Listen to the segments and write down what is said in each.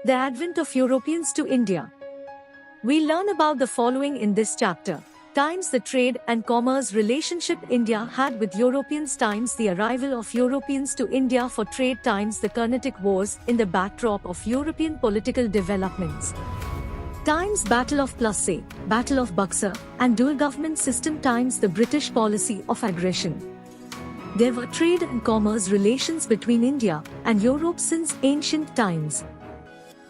The advent of Europeans to India. We learn about the following in this chapter. Times the trade and commerce relationship India had with Europeans. Times the arrival of Europeans to India for trade. Times the Carnatic Wars in the backdrop of European political developments. Times Battle of Plassey, Battle of Buxar, and dual government system. Times the British policy of aggression. There were trade and commerce relations between India and Europe since ancient times.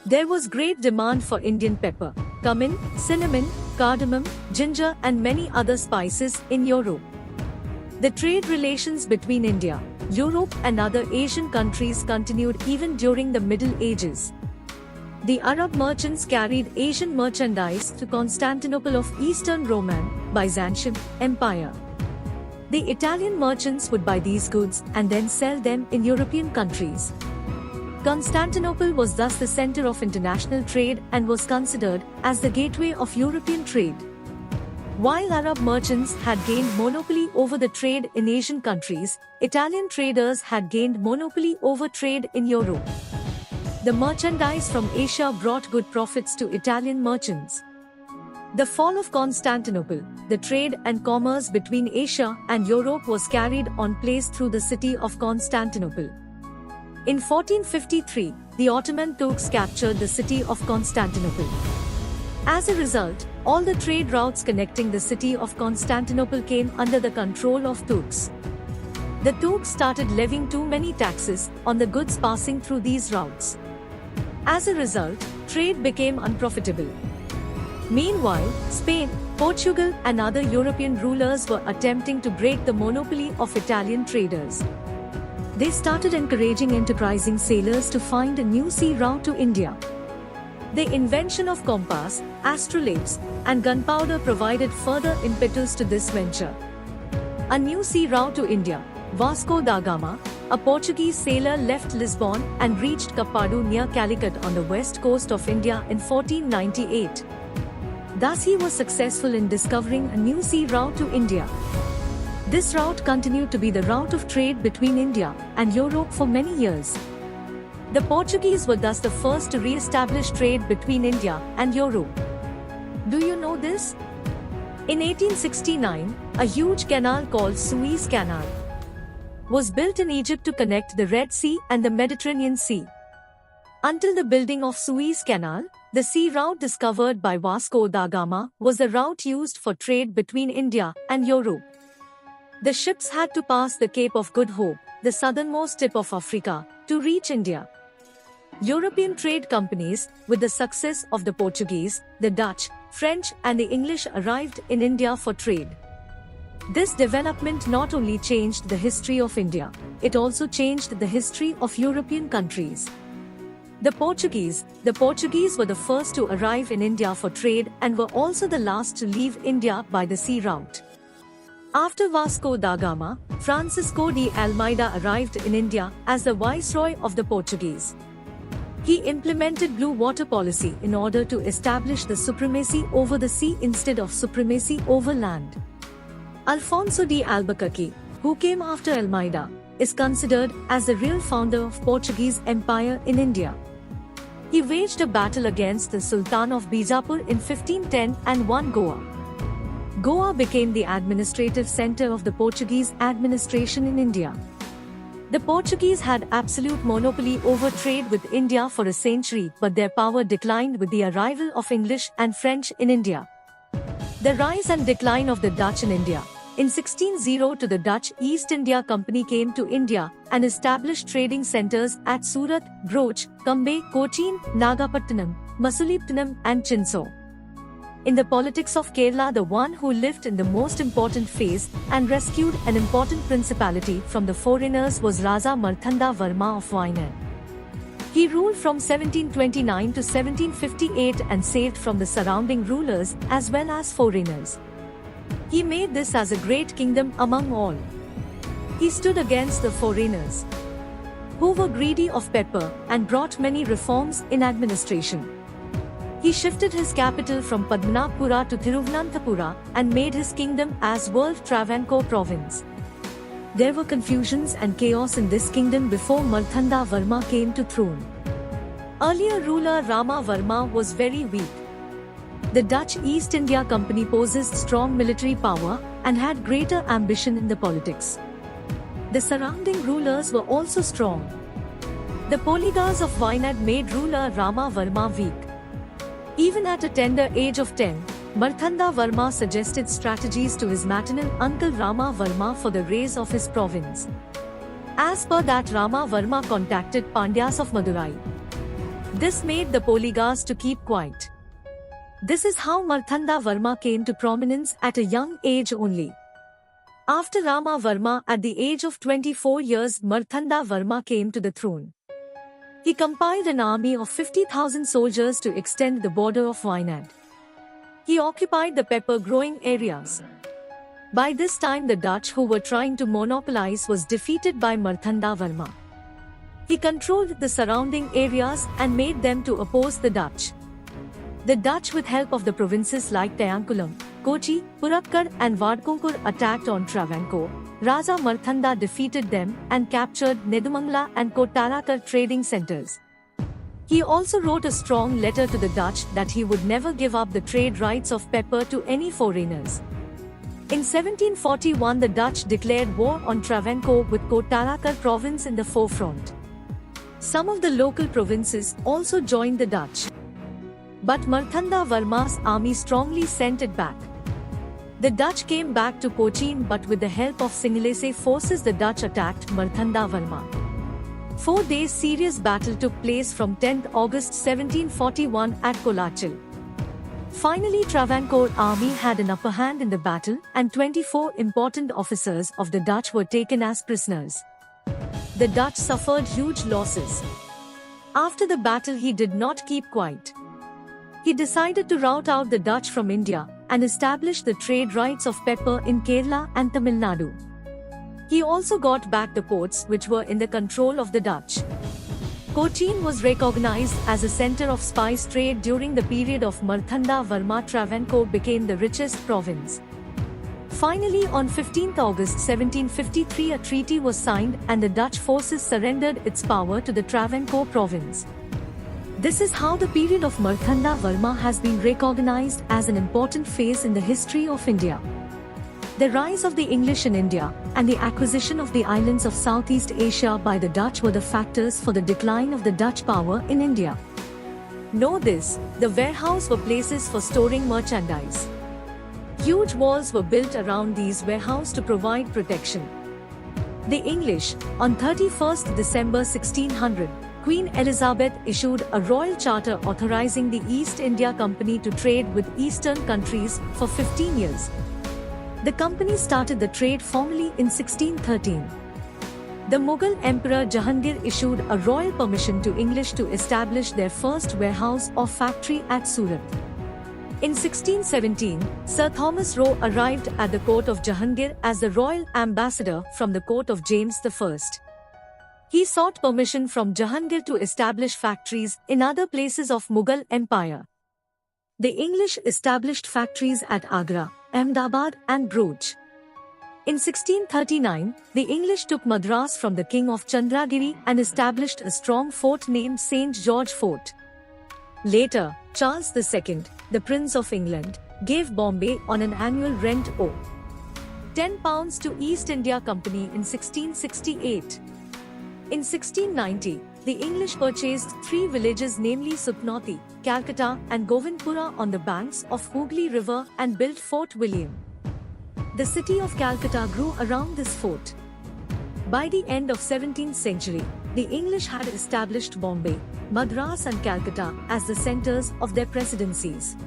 There was great demand for Indian pepper, cumin, cinnamon, cardamom, ginger and many other spices in Europe. The trade relations between India, Europe and other Asian countries continued even during the Middle Ages. The Arab merchants carried Asian merchandise to Constantinople of Eastern Roman, Byzantium Empire. The Italian merchants would buy these goods and then sell them in European countries. Constantinople was thus the center of international trade and was considered as the gateway of European trade. While Arab merchants had gained monopoly over the trade in Asian countries, Italian traders had gained monopoly over trade in Europe. The merchandise from Asia brought good profits to Italian merchants. The fall of Constantinople, the trade and commerce between Asia and Europe was carried on place through the city of Constantinople. In 1453, the Ottoman Turks captured the city of Constantinople. As a result, all the trade routes connecting the city of Constantinople came under the control of Turks. The Turks started levying too many taxes on the goods passing through these routes. As a result, trade became unprofitable. Meanwhile, Spain, Portugal and other European rulers were attempting to break the monopoly of Italian traders. They started encouraging enterprising sailors to find a new sea route to India. The invention of compass, astrolabes, and gunpowder provided further impetus to this venture. A new sea route to India, Vasco da Gama, a Portuguese sailor left Lisbon and reached Kapadu near Calicut on the west coast of India in 1498. Thus he was successful in discovering a new sea route to India. This route continued to be the route of trade between India and Europe for many years. The Portuguese were thus the first to re-establish trade between India and Europe. Do you know this? In 1869, a huge canal called Suez Canal was built in Egypt to connect the Red Sea and the Mediterranean Sea. Until the building of Suez Canal, the sea route discovered by Vasco da Gama was the route used for trade between India and Europe. The ships had to pass the Cape of Good Hope, the southernmost tip of Africa, to reach India. European trade companies, with the success of the Portuguese, the Dutch, French and the English arrived in India for trade. This development not only changed the history of India, it also changed the history of European countries. The Portuguese were the first to arrive in India for trade and were also the last to leave India by the sea route. After Vasco da Gama, Francisco de Almeida arrived in India as the Viceroy of the Portuguese. He implemented blue water policy in order to establish the supremacy over the sea instead of supremacy over land. Alfonso de Albuquerque, who came after Almeida, is considered as the real founder of Portuguese Empire in India. He waged a battle against the Sultan of Bijapur in 1510 and won Goa. Goa became the administrative center of the Portuguese administration in India. The Portuguese had absolute monopoly over trade with India for a century, but their power declined with the arrival of English and French in India. The rise and decline of the Dutch in India. In 1602 the Dutch East India Company came to India and established trading centers at Surat, Broch, Cambe, Cochin, Nagapattinam, Masulipatinam and Chinsaw. In the politics of Kerala, the one who lived in the most important phase and rescued an important principality from the foreigners was Raja Marthanda Varma of Wayanad. He ruled from 1729 to 1758 and saved from the surrounding rulers as well as foreigners. He made this as a great kingdom among all. He stood against the foreigners, who were greedy of pepper, and brought many reforms in administration. He shifted his capital from Padmanabhpura to Thiruvananthapuram and made his kingdom as World Travancore province. There were confusions and chaos in this kingdom before Marthanda Varma came to throne. Earlier ruler Rama Varma was very weak. The Dutch East India Company possessed strong military power and had greater ambition in the politics. The surrounding rulers were also strong. The Polygars of Wayanad made ruler Rama Varma weak. Even at a tender age of 10, Marthanda Varma suggested strategies to his maternal uncle Rama Varma for the raise of his province. As per that, Rama Varma contacted Pandyas of Madurai. This made the Polygars to keep quiet. This is how Marthanda Varma came to prominence at a young age only. After Rama Varma, at the age of 24 years, Marthanda Varma came to the throne. He compiled an army of 50,000 soldiers to extend the border of Wayanad. He occupied the pepper-growing areas. By this time, the Dutch, who were trying to monopolize, was defeated by Marthanda Varma. He controlled the surrounding areas and made them to oppose the Dutch. The Dutch, with help of the provinces like Tayankulam, Kochi, Purakkad and Vadkonkur, attacked on Travancore. Raja Marthanda defeated them and captured Nedumangala and Kottarakar trading centers. He also wrote a strong letter to the Dutch that he would never give up the trade rights of pepper to any foreigners. In 1741, the Dutch declared war on Travancore with Kottarakar province in the forefront. Some of the local provinces also joined the Dutch. But Marthanda Varma's army strongly sent it back. The Dutch came back to Cochin, but with the help of Sinhalese forces, the Dutch attacked Marthanda Varma. 4 days serious battle took place from 10th August 1741 at Kolachil. Finally, Travancore army had an upper hand in the battle, and 24 important officers of the Dutch were taken as prisoners. The Dutch suffered huge losses. After the battle, he did not keep quiet. He decided to rout out the Dutch from India and establish the trade rights of pepper in Kerala and Tamil Nadu. He also got back the ports which were in the control of the Dutch. Cochin was recognized as a center of spice trade during the period of Marthanda Varma. Travancore became the richest province. Finally, on 15th August 1753, a treaty was signed and the Dutch forces surrendered its power to the Travancore province. This is how the period of Marthanda Varma has been recognized as an important phase in the history of India. The rise of the English in India and the acquisition of the islands of Southeast Asia by the Dutch were the factors for the decline of the Dutch power in India. Know this, the warehouses were places for storing merchandise. Huge walls were built around these warehouses to provide protection. The English, on 31st December 1600, Queen Elizabeth issued a royal charter authorizing the East India Company to trade with eastern countries for 15 years. The company started the trade formally in 1613. The Mughal Emperor Jahangir issued a royal permission to English to establish their first warehouse or factory at Surat. In 1617, Sir Thomas Roe arrived at the court of Jahangir as the royal ambassador from the court of James I. He sought permission from Jahangir to establish factories in other places of Mughal Empire. The English established factories at Agra, Ahmedabad and Bhuj. In 1639, the English took Madras from the king of Chandragiri and established a strong fort named St. George Fort. Later, Charles II, the Prince of England, gave Bombay on an annual rent of £10 to East India Company in 1668. In 1690, the English purchased 3 villages, namely Suknoti, Calcutta and Govindpura on the banks of Hooghly River and built Fort William. The city of Calcutta grew around this fort. By the end of 17th century, the English had established Bombay, Madras and Calcutta as the centers of their presidencies.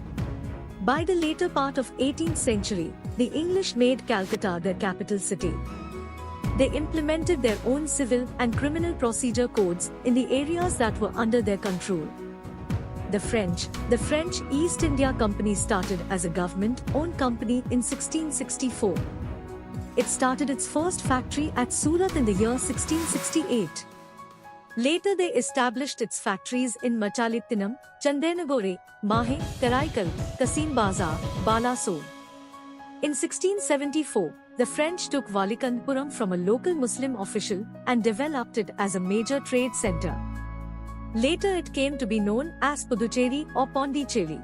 By the later part of 18th century, the English made Calcutta their capital city. They implemented their own civil and criminal procedure codes in the areas that were under their control. The French East India Company started as a government-owned company in 1664. It started its first factory at Surat in the year 1668. Later they established its factories in Machalittinam, Chandenagore, Mahe, Karaikal, Kasim Bazar, Balasore. In 1674, the French took Valikandpuram from a local Muslim official and developed it as a major trade center. Later it came to be known as Puducherry or Pondicherry.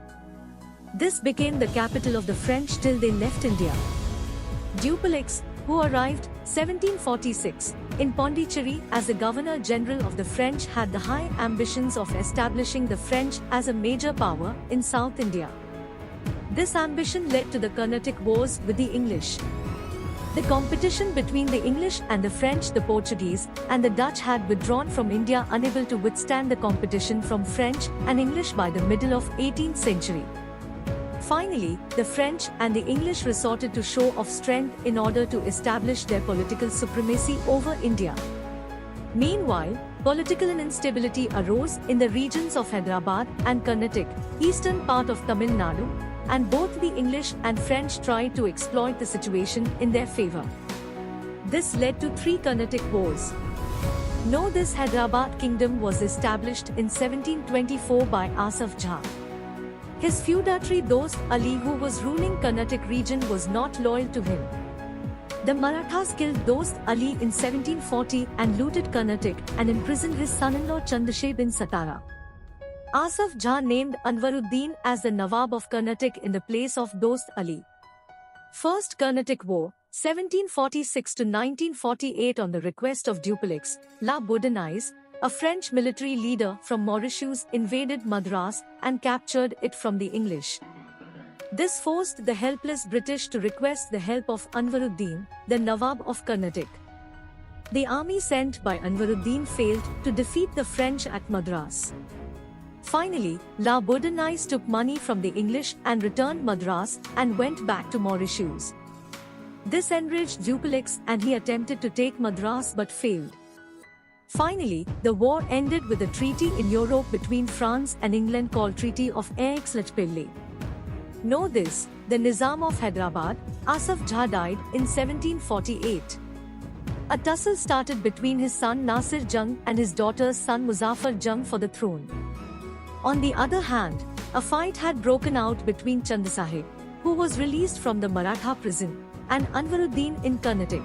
This became the capital of the French till they left India. Dupleix, who arrived 1746 in Pondicherry as the Governor-General of the French, had the high ambitions of establishing the French as a major power in South India. This ambition led to the Carnatic Wars with the English. The competition between the English and the French, the Portuguese, and the Dutch had withdrawn from India, unable to withstand the competition from French and English by the middle of 18th century. Finally, the French and the English resorted to show of strength in order to establish their political supremacy over India. Meanwhile, political instability arose in the regions of Hyderabad and Carnatic, eastern part of Tamil Nadu, and both the English and French tried to exploit the situation in their favor. This led to 3 Carnatic Wars. Know this: Hyderabad kingdom was established in 1724 by Asaf Jha. His feudatory Dost Ali, who was ruling Carnatic region, was not loyal to him. The Marathas killed Dost Ali in 1740 and looted Carnatic and imprisoned his son-in-law Chandrashekhar in Satara. Asaf Jha named Anvaruddin as the Nawab of Carnatic in the place of Dost Ali. First Carnatic War, 1746 to 1948. On the request of Dupleix, La Bourdonnais, a French military leader from Mauritius, invaded Madras and captured it from the English. This forced the helpless British to request the help of Anvaruddin, the Nawab of Carnatic. The army sent by Anvaruddin failed to defeat the French at Madras. Finally, La Bourdonnais took money from the English and returned Madras and went back to Mauritius. This enraged Dupleix and he attempted to take Madras but failed. Finally, the war ended with a treaty in Europe between France and England called Treaty of Aix-la-Chapelle. Know this: the Nizam of Hyderabad, Asaf Jha, died in 1748. A tussle started between his son Nasir Jung and his daughter's son Muzaffar Jung for the throne. On the other hand, a fight had broken out between Chandrasaheb, who was released from the Maratha prison, and Anvaruddin in Carnatic.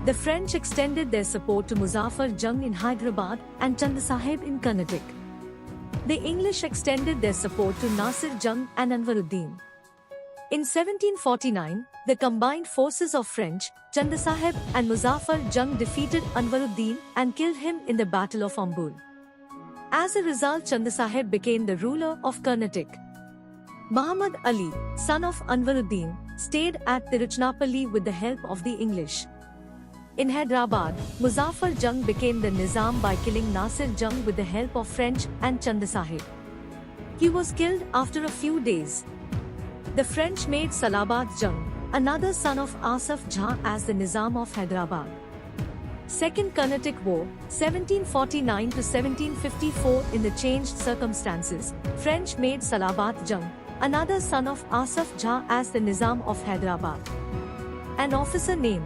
The French extended their support to Muzaffar Jung in Hyderabad and Chandrasaheb in Carnatic. The English extended their support to Nasir Jung and Anvaruddin. In 1749, the combined forces of French, Chandrasaheb and Muzaffar Jung defeated Anvaruddin and killed him in the Battle of Ambur. As a result, Chandrasaheb became the ruler of Carnatic. Muhammad Ali, son of Anvaruddin, stayed at Tiruchinappalli with the help of the English. In Hyderabad, Muzaffar Jung became the Nizam by killing Nasir Jung with the help of French and Chandrasaheb. He was killed after a few days. The French made Salabad Jung, another son of Asaf Jha, as the Nizam of Hyderabad. Second Carnatic War, 1749 to 1754. In the changed circumstances, French made Salabad Jung, another son of Asaf Jha, as the Nizam of Hyderabad. An officer named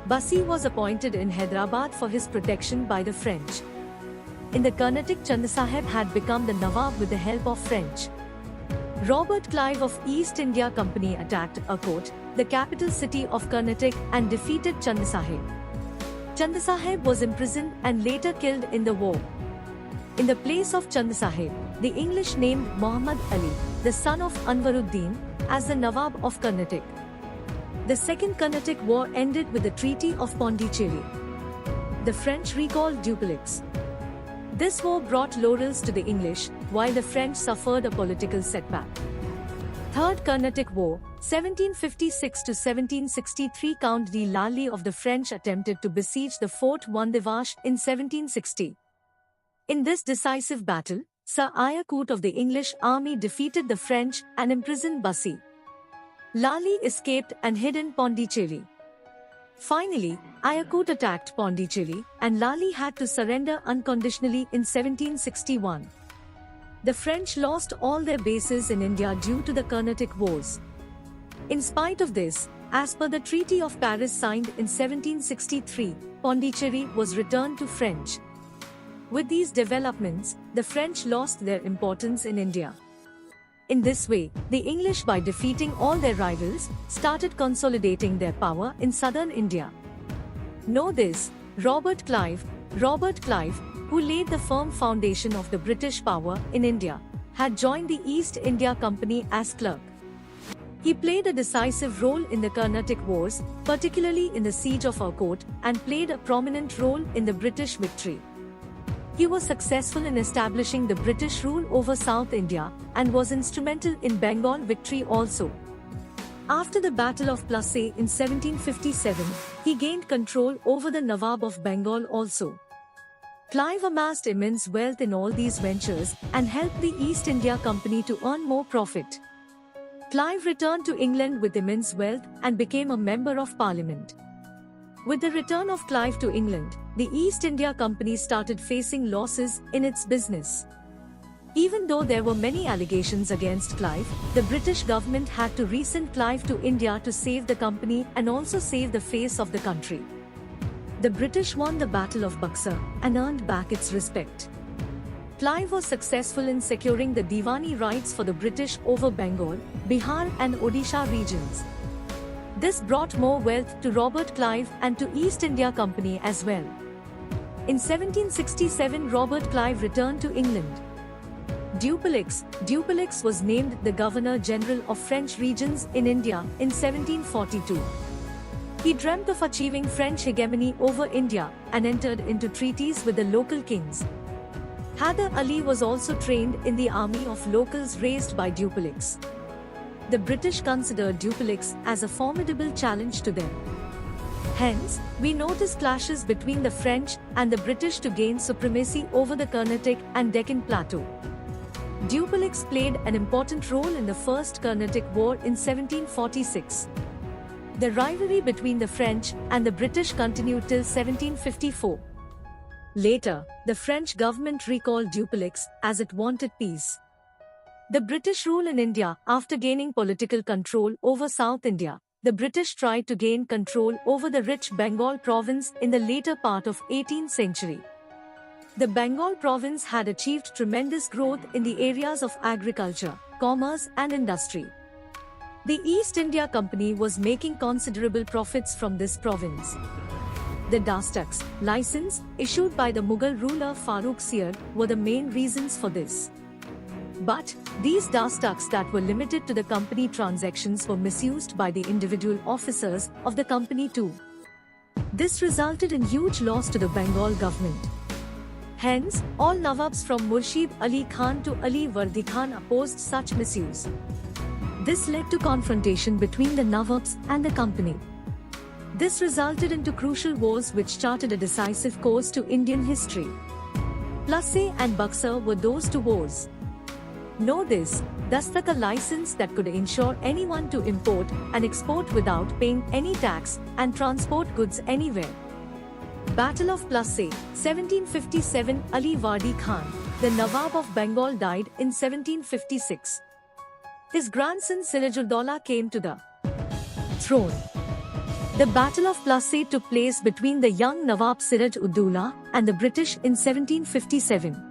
Bassi was appointed in Hyderabad for his protection by the French. In the Carnatic, Chandrasaheb had become the Nawab with the help of French. Robert Clive of East India Company attacked Akot, the capital city of Carnatic, and defeated Chandrasaheb. Chandrasaheb was imprisoned and later killed in the war. In the place of Chandrasaheb, the English named Muhammad Ali, the son of Anvaruddin, as the Nawab of Carnatic. The Second Carnatic War ended with the Treaty of Pondicherry. The French recalled Dupleix. This war brought laurels to the English, while the French suffered a political setback. Third Carnatic War, 1756 to 1763. Count de Lally of the French attempted to besiege the Fort Vandevash in 1760. In this decisive battle, Sir Ayacout of the English army defeated the French and imprisoned Bassi. Lally escaped and hid in Pondicherry. Finally, Ayacout attacked Pondicherry, and Lally had to surrender unconditionally in 1761. The French lost all their bases in India due to the Carnatic Wars. In spite of this, as per the Treaty of Paris signed in 1763, Pondicherry was returned to French. With these developments, the French lost their importance in India. In this way, the English, by defeating all their rivals, started consolidating their power in southern India. Know this: Robert Clive who laid the firm foundation of the British power in India, had joined the East India Company as clerk. He played a decisive role in the Carnatic Wars, particularly in the Siege of Arcot, and played a prominent role in the British victory. He was successful in establishing the British rule over South India and was instrumental in Bengal victory also. After the Battle of Plassey in 1757, he gained control over the Nawab of Bengal also. Clive amassed immense wealth in all these ventures and helped the East India Company to earn more profit. Clive returned to England with immense wealth and became a member of Parliament. With the return of Clive to England, the East India Company started facing losses in its business. Even though there were many allegations against Clive, the British government had to resend Clive to India to save the company and also save the face of the country. The British won the Battle of Buxar and earned back its respect. Clive was successful in securing the Diwani rights for the British over Bengal, Bihar and Odisha regions. This brought more wealth to Robert Clive and to East India Company as well. In 1767, Robert Clive returned to England. Dupleix was named the Governor-General of French regions in India in 1742. He dreamt of achieving French hegemony over India and entered into treaties with the local kings. Hyder Ali was also trained in the army of locals raised by Dupleix. The British considered Dupleix as a formidable challenge to them. Hence, we notice clashes between the French and the British to gain supremacy over the Carnatic and Deccan Plateau. Dupleix played an important role in the First Carnatic War in 1746. The rivalry between the French and the British continued till 1754. Later, the French government recalled Dupleix as it wanted peace. The British rule in India. After gaining political control over South India, the British tried to gain control over the rich Bengal province in the later part of 18th century. The Bengal province had achieved tremendous growth in the areas of agriculture, commerce and industry. The East India Company was making considerable profits from this province. The Dastaks, license, issued by the Mughal ruler Farrukh Siyar, were the main reasons for this. But, these Dastaks that were limited to the company transactions were misused by the individual officers of the company too. This resulted in huge loss to the Bengal government. Hence, all Nawabs from Murshid Ali Khan to Ali Vardi Khan opposed such misuse. This led to confrontation between the Nawabs and the company. This resulted into crucial wars which charted a decisive course to Indian history. Plassey and Buxar were those two wars. Know this, Dastak, a license that could ensure anyone to import and export without paying any tax and transport goods anywhere. Battle of Plassey, 1757. Ali Vardi Khan, the Nawab of Bengal, died in 1756. His grandson Siraj-ud-Daulah came to the throne. The Battle of Plassey took place between the young Nawab Siraj-ud-Daulah and the British in 1757.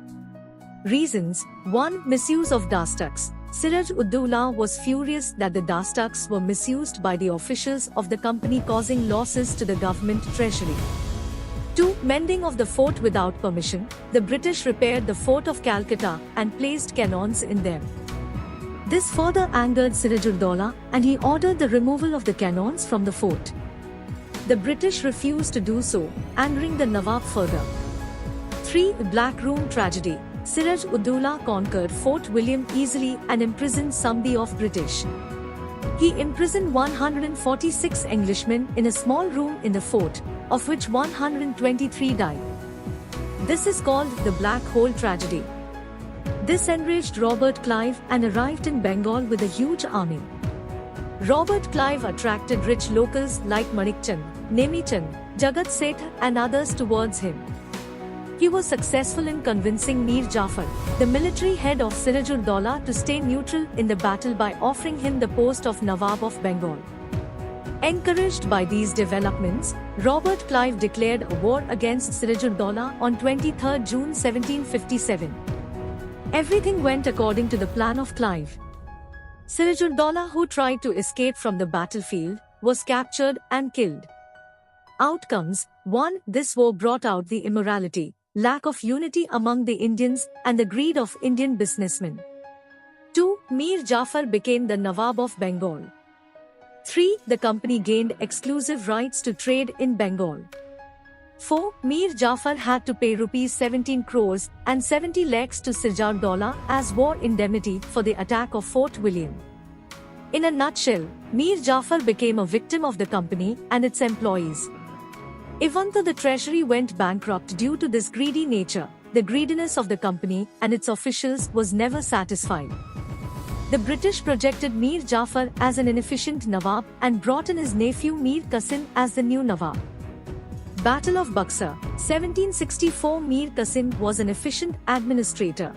Reasons: 1. Misuse of Dastaks. Siraj-ud-Daulah was furious that the Dastaks were misused by the officials of the company, causing losses to the government treasury. 2. Mending of the fort without permission. The British repaired the fort of Calcutta and placed cannons in them. This further angered Siraj-ud-Daulah and he ordered the removal of the cannons from the fort. The British refused to do so, angering the Nawab further. 3. Black Room Tragedy. Siraj-ud-Daulah conquered Fort William easily and imprisoned some of British. He imprisoned 146 Englishmen in a small room in the fort, of which 123 died. This is called the Black Hole Tragedy. This enraged Robert Clive and arrived in Bengal with a huge army. Robert Clive attracted rich locals like Manik Chand, Nemi Chand, Jagat Seth and others towards him. He was successful in convincing Mir Jafar, the military head of Siraj-ud-Daulah, to stay neutral in the battle by offering him the post of Nawab of Bengal. Encouraged by these developments, Robert Clive declared a war against Siraj-ud-Daulah on 23 June 1757. Everything went according to the plan of Clive. Siraj-ud-Daulah, who tried to escape from the battlefield, was captured and killed. Outcomes: 1. This war brought out the immorality, lack of unity among the Indians, and the greed of Indian businessmen. 2. Mir Jafar became the Nawab of Bengal. 3. The company gained exclusive rights to trade in Bengal. 4. Mir Jafar had to pay rupees 17 crores and 70 lakhs to Sirjardaulah as war indemnity for the attack of Fort William. In a nutshell, Mir Jafar became a victim of the company and its employees. Even though the treasury went bankrupt due to this greedy nature, the greediness of the company and its officials was never satisfied. The British projected Mir Jafar as an inefficient Nawab and brought in his nephew Mir Qasim as the new Nawab. Battle of Buxar, 1764. Mir Qasim was an efficient administrator.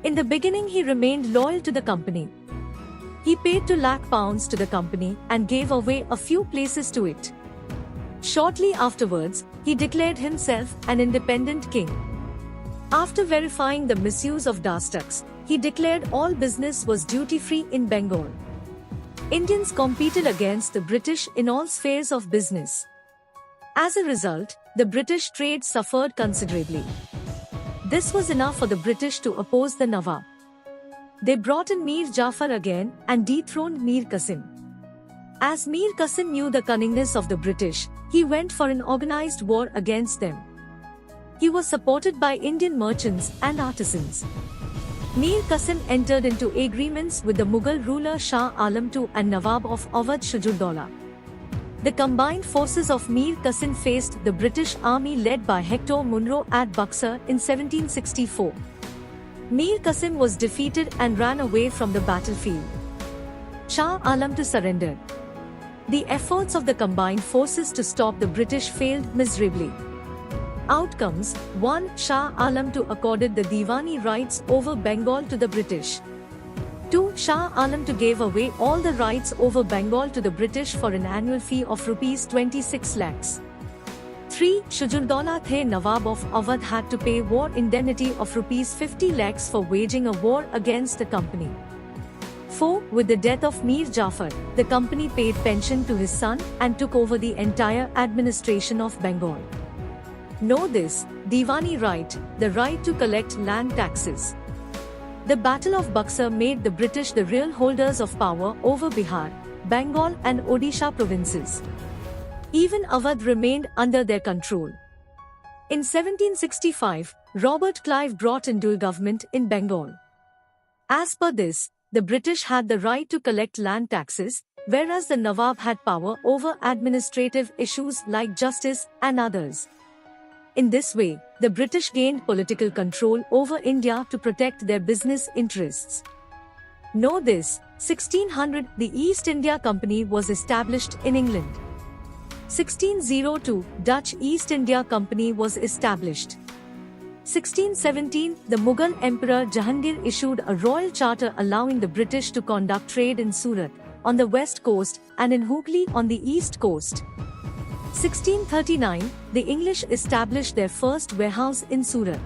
In the beginning he remained loyal to the company. He paid £2 lakh to the company and gave away a few places to it. Shortly afterwards, he declared himself an independent king. After verifying the misuse of dastaks, he declared all business was duty-free in Bengal. Indians competed against the British in all spheres of business. As a result, the British trade suffered considerably. This was enough for the British to oppose the Nawab. They brought in Mir Jafar again and dethroned Mir Qasim. As Mir Qasim knew the cunningness of the British, he went for an organized war against them. He was supported by Indian merchants and artisans. Mir Qasim entered into agreements with the Mughal ruler Shah Alam II and Nawab of Awadh Sirjardaulah. The combined forces of Mir Qasim faced the British army led by Hector Munro at Buxar in 1764. Mir Qasim was defeated and ran away from the battlefield. Shah Alam II surrendered. The efforts of the combined forces to stop the British failed miserably. Outcomes: 1. Shah Alam II accorded the Diwani rights over Bengal to the British. 2. Shah Alam II gave away all the rights over Bengal to the British for an annual fee of rupees 26 lakhs. 3. Sirjardaulah the Nawab of Awadh had to pay war indemnity of rupees 50 lakhs for waging a war against the company. 4. With the death of Mir Jafar, the company paid pension to his son and took over the entire administration of Bengal. Know this: Diwani right, the right to collect land taxes. The Battle of Buxar made the British the real holders of power over Bihar, Bengal and Odisha provinces. Even Awadh remained under their control. In 1765, Robert Clive brought in dual government in Bengal. As per this, the British had the right to collect land taxes, whereas the Nawab had power over administrative issues like justice and others. In this way, the British gained political control over India to protect their business interests. Know this: 1600, the East India Company was established in England. 1602, Dutch East India Company was established. 1617, the Mughal Emperor Jahangir issued a royal charter allowing the British to conduct trade in Surat, on the west coast, and in Hooghly on the east coast. 1639, the English established their first warehouse in Surat.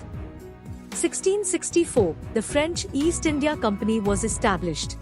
1664, the French East India Company was established.